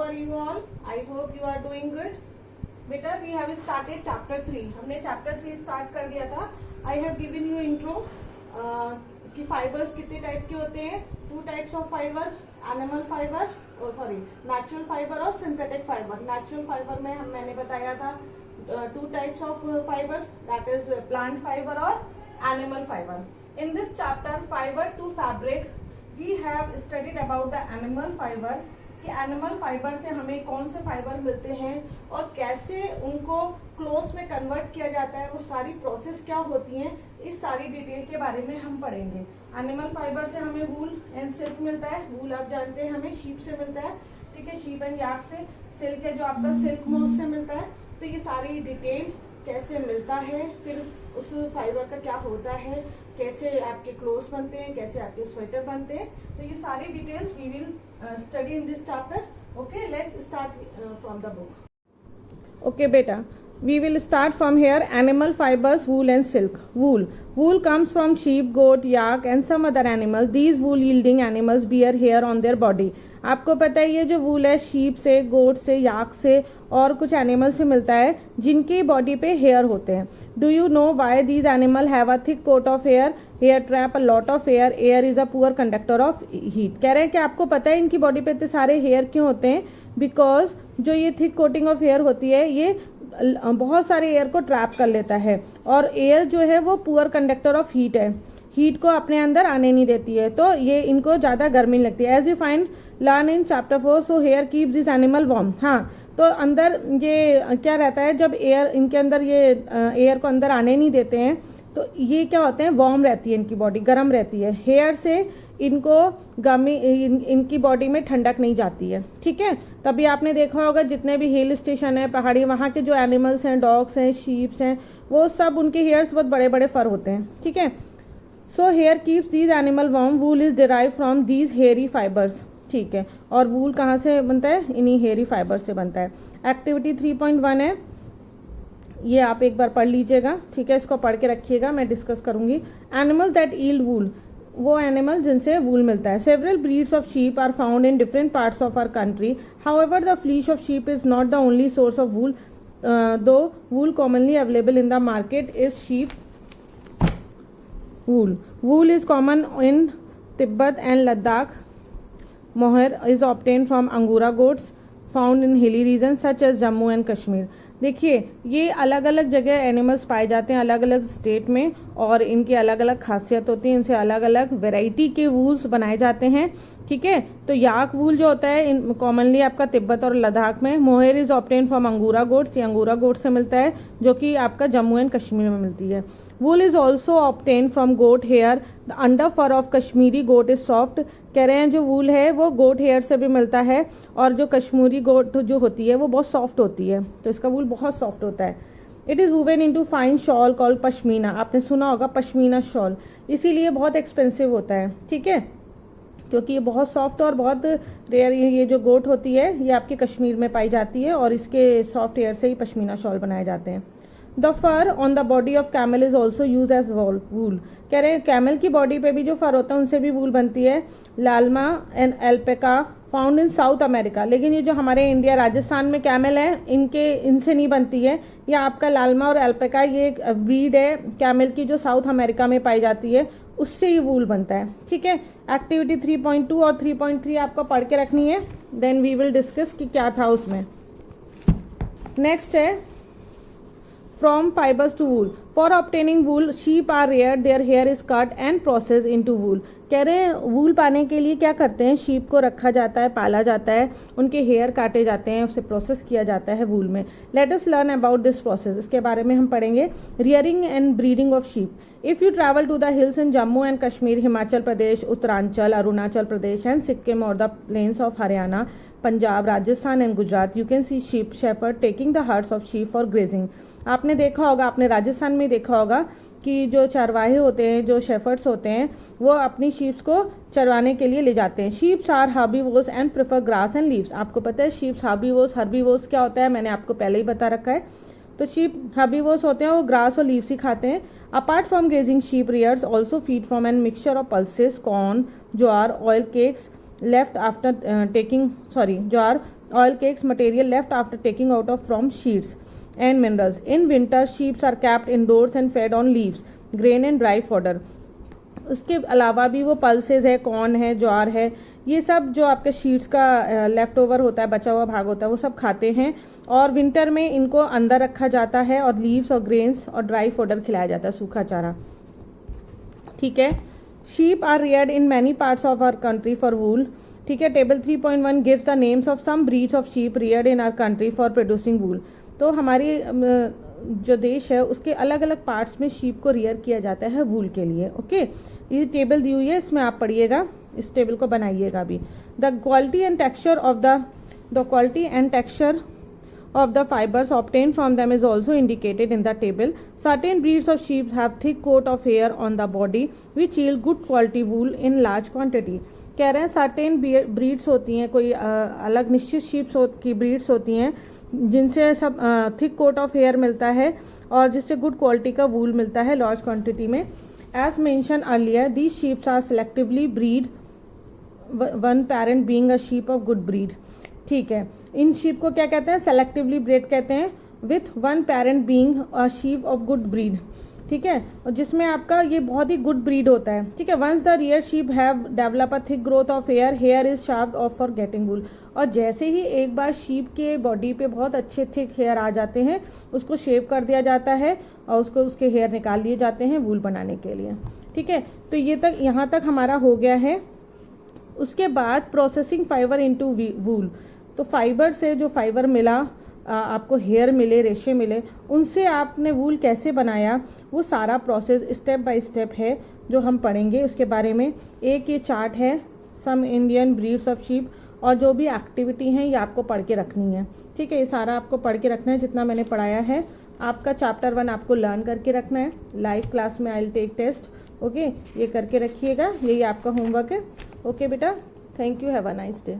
are you all? I hope you are doing good. बेटा we have started chapter 3. हमने chapter 3 start कर दिया था. I have given you intro कि fibers कितने type के होते हैं. 2 types of fiber, animal fiber, natural fiber और synthetic fiber. Natural fiber में मैंने बताया था 2 types of fibers, that is plant fiber और animal fiber. In this chapter fiber to fabric we have studied about the animal fiber कि animal fibre से हमें कौन से फाइबर मिलते हैं और कैसे उनको क्लोथ में कन्वर्ट किया जाता है, वो सारी प्रोसेस क्या होती हैं, इस सारी डिटेल के बारे में हम पढ़ेंगे. एनिमल फाइबर से हमें वूल एंड सिल्क मिलता है. वूल आप जानते हैं हमें शीप से मिलता है, ठीक है, शीप एंड याक से. सिल्क है जो आपका सिल्क मोस से मिलता है. तो ये सारी डिटेल कैसे मिलता है, फिर उस फाइबर का क्या होता है, कैसे आपके क्लोथ्स बनते हैं, कैसे आपके स्वेटर बनते हैं, तो ये सारी details we will study in this chapter. Okay, let's start from the book. Okay beta, we will start from here. Animal fibers, wool and silk. Wool comes from sheep, goat, yak and some other animals. These wool yielding animals bear hair on their body. आपको पता है ये जो वूल है sheep से, गोट से, याक से और कुछ एनिमल से मिलता है जिनकी बॉडी पे हेयर होते हैं. Do you know why these animal have a thick coat of hair? Hair trap a lot of hair. Air is a poor conductor of heat. कह रहे हैं कि आपको पता है इनकी बॉडी पे इतने सारे हेयर क्यों होते हैं? बिकॉज जो ये थिक कोटिंग ऑफ हेयर होती है ये बहुत सारे एयर को ट्रैप कर लेता है और एयर जो है वो पुअर कंडक्टर ऑफ हीट है, हीट को अपने अंदर आने नहीं देती है, तो ये इनको ज्यादा गर्मी लगती है. As you find learn in chapter 4. So hair keeps this animal warm. हाँ, तो अंदर ये क्या रहता है, जब एयर इनके अंदर ये एयर को अंदर आने नहीं देते हैं तो ये क्या होते हैं, वार्म रहती है इनकी बॉडी, गर्म रहती है. हेयर से इनको गर्मी इनकी बॉडी में ठंडक नहीं जाती है, ठीक है. तभी आपने देखा होगा जितने भी हिल स्टेशन है, पहाड़ी, वहाँ के जो एनिमल्स हैं, डॉग्स हैं, शीप्स हैं, वो सब उनके हेयर्स बहुत बड़े बड़े फर होते हैं, ठीक है. सो hair keeps these animal warm. Wool is derive from these hairy fibres, ठीक है. और वूल कहाँ से बनता है? इन्हीं हेयरी फाइबर से बनता है. एक्टिविटी 3.1 है, ये आप एक बार पढ़ लीजिएगा, ठीक है. इसको पढ़ के रखिएगा, मैं डिस्कस करूंगी. एनिमल दैट ईल्ड वूल, वो एनिमल जिनसे वूल मिलता है. Several breeds of sheep are found in different parts of our country. However the fleece of sheep is not the only source of wool, though wool commonly available in the market is sheep wool. Wool is common in Tibet and Ladakh. Mohair is obtained from Angora goats found in hilly regions such as Jammu and Kashmir. देखिए ये अलग अलग जगह animals पाए जाते हैं अलग अलग स्टेट में और इनकी अलग अलग खासियत होती है, इनसे अलग अलग वैरायटी के वूल्स बनाए जाते हैं, ठीक है. तो याक वूल जो होता है कॉमनली आपका तिब्बत और लद्दाख में. मोहेर इज ऑब्टेन फ्रॉम अंगूरा गोट्स, ये अंगूरा गोट से मिलता है जो कि आपका जम्मू एंड कश्मीर में मिलती है. Wool is also obtain from goat hair. The under fur of Kashmiri goat is soft. कह रहे हैं जो वूल है वो गोट हेयर से भी मिलता है और जो कश्मीरी गोट जो होती है वो बहुत सॉफ्ट होती है, तो इसका वूल बहुत सॉफ्ट होता है. It is woven into fine shawl called pashmina. आपने सुना होगा पश्मीना शॉल, इसीलिए बहुत एक्सपेंसिव होता है, ठीक है, क्योंकि ये बहुत सॉफ्ट और बहुत रेयर. ये जो गोट होती है ये आपके कश्मीर में पाई जाती है और इसके सॉफ्ट हेयर से ही पश्मीना शॉल बनाए जाते हैं. The fur on the body of camel is also use as wool. कह रहे हैं कैमल की बॉडी पे भी जो फर होता है उनसे भी वूल बनती है. Llama and alpaca found in South America. लेकिन ये जो हमारे इंडिया राजस्थान में कैमल है इनसे नहीं बनती है. या आपका लालमा और एल्पेका ये एक ब्रीड है कैमल की जो साउथ अमेरिका में पाई जाती है, उससे ये वूल बनता है, ठीक है. एक्टिविटी 3.2 और 3.3 आपको पढ़ के रखनी है, देन वी विल डिस्कस कि क्या था उसमें. नेक्स्ट है from fibres to wool. For obtaining wool sheep are rear, their hair is cut and process into wool. कह रहे हैं वूल पाने के लिए क्या करते हैं, शीप को रखा जाता है, पाला जाता है, उनके हेयर काटे जाते हैं, उसे प्रोसेस किया जाता है वूल में. Let us learn about this process. इसके बारे में हम पढ़ेंगे. Rearing and breeding of sheep. If you travel to the hills in Jammu and Kashmir, Himachal Pradesh, Uttaranchal, Arunachal Pradesh and Sikkim और the plains of Haryana, Punjab, Rajasthan and Gujarat, you can see sheep shepherd taking the herds of sheep for grazing. आपने देखा होगा, आपने राजस्थान में देखा होगा कि जो चरवाहे होते हैं, जो शेफर्ड्स होते हैं, वो अपनी शीप्स को चरवाने के लिए ले जाते हैं. Sheeps are herbivores and prefer grass and leaves. आपको पता है शीप्स हर्बीवोर्स क्या होता है, मैंने आपको पहले ही बता रखा है. तो शीप हर्बीवोर्स होते हैं, वो ग्रास और लीव्स ही खाते हैं. Apart from grazing sheep rearers also feed from an mixture of pulses, corn, jowar, oil cakes left after taking jowar oil cakes material left after taking out of from sheets and minerals. In winter, sheep are kept indoors and fed on leaves, grain and dry fodder. उसके अलावा भी वो pulses है, corn है, ज्वार है, ये सब जो आपके शीट्स का लेफ्ट ओवर होता है, बचा हुआ भाग होता है, वो सब खाते हैं। और विंटर में इनको अंदर रखा जाता है और लीव्स और ग्रेन्स और ड्राई फोडर खिलाया जाता है, सूखा चारा। ठीक है। Sheep are reared in many parts of our country for wool. ठीक है। Table 3.1 gives the names of some breeds of sheep reared in our country for producing wool. तो हमारी जो देश है उसके अलग अलग पार्ट्स में शीप को रियर किया जाता है वूल के लिए। ओके, ये टेबल दी हुई है, इसमें आप पढ़िएगा, इस टेबल को बनाइएगा भी। The quality and texture of the fibers obtained from them is also indicated in the table. Certain breeds of sheep have thick coat of hair on the body which yield good quality wool in large quantity. कह रहे हैं certain breeds होती हैं, कोई अलग निश्चित sheeps की breeds होती हैं जिनसे सब थिक कोट ऑफ हेयर मिलता है और जिससे गुड क्वालिटी का वूल मिलता है लार्ज क्वांटिटी में। As mention earlier, these sheeps are selectively breed, one parent being a sheep of good breed. ठीक है। इन शीप को क्या कहते हैं? सेलेक्टिवली ब्रीड कहते हैं, with one parent being a sheep of good breed. ठीक है। और जिसमें आपका ये बहुत ही गुड ब्रीड होता है। ठीक है। Once the rear sheep have develop a thick growth of hair is sharped off for getting wool. और जैसे ही एक बार शीप के बॉडी पे बहुत अच्छे थिक हेयर आ जाते हैं, उसको शेव कर दिया जाता है और उसके हेयर निकाल लिए जाते हैं वूल बनाने के लिए। ठीक है। तो ये तक यहाँ तक हमारा हो गया है। उसके बाद प्रोसेसिंग फाइबर इनटू वूल। तो फाइबर से जो फाइबर मिला, आपको हेयर मिले, रेशे मिले, उनसे आपने वूल कैसे बनाया, वो सारा प्रोसेस स्टेप बाय स्टेप है जो हम पढ़ेंगे उसके बारे में। एक ये चार्ट है some Indian breeds of sheep, और जो भी एक्टिविटी हैं ये आपको पढ़ के रखनी है। ठीक है। ये सारा आपको पढ़ के रखना है जितना मैंने पढ़ाया है। आपका चैप्टर 1 आपको लर्न करके रखना है। लाइव क्लास में I will take test. Okay, ये करके रखिएगा, यही आपका होमवर्क है। ओके बेटा, thank you, have a nice day.